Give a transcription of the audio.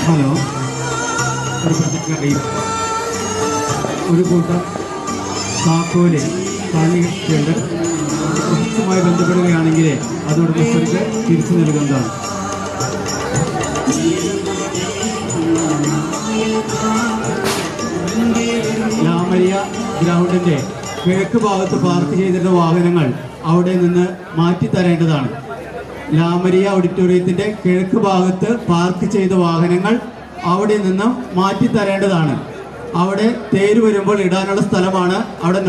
Hello, ഒരു കൂട്ടം താക്കോല് ഓഫീസുമായി ബന്ധപ്പെടുകയാണെങ്കിൽ അത് ഉടമസ്ഥർക്ക് തിരിച്ചു നൽകുന്നതാണ്. ലാമരിയ ഗ്രൗണ്ടിന്റെ കിഴക്ക് ഭാഗത്ത് പാർക്ക് ചെയ്തിട്ടുള്ള വാഹനങ്ങൾ അവിടെ നിന്ന് മാറ്റിത്തരേണ്ടതാണ്. ലാമരിയ ഓഡിറ്റോറിയത്തിന്റെ കിഴക്ക് ഭാഗത്ത് പാർക്ക് ചെയ്ത വാഹനങ്ങൾ അവിടെ നിന്നും മാറ്റിത്തരേണ്ടതാണ്. അവിടെ തേര് വരുമ്പോൾ ഇടാനുള്ള സ്ഥലമാണ് അവിടെ